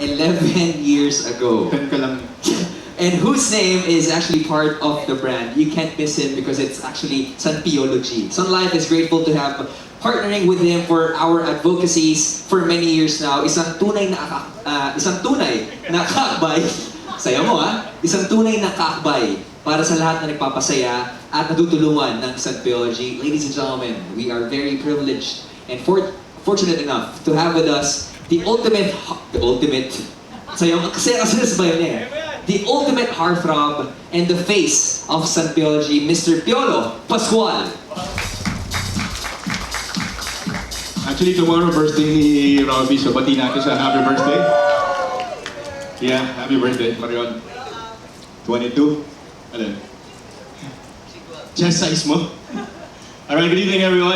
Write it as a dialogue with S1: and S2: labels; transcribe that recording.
S1: 11 years ago.
S2: 10 ka lang.
S1: And whose name is actually part of the brand. You can't miss him because it's actually San Piolo G. Sun Life is grateful to have partnering with him for our advocacies for many years now. Isang tunay na kakbay. Saya mo ha? Isang tunay na kakbay para sa lahat na nagpapasaya at natutulungan ng San Piolo G. Ladies and gentlemen, we are very privileged and fortunate enough to have with us the ultimate the ultimate heartthrob and the face of San Piolo G, Mr. Piolo Pascual.
S2: Actually, tomorrow birthday ni Robi, so bati natin sa happy birthday. Yeah, happy birthday, Marion. 22? Alin? Just size mo? Alright, good evening everyone.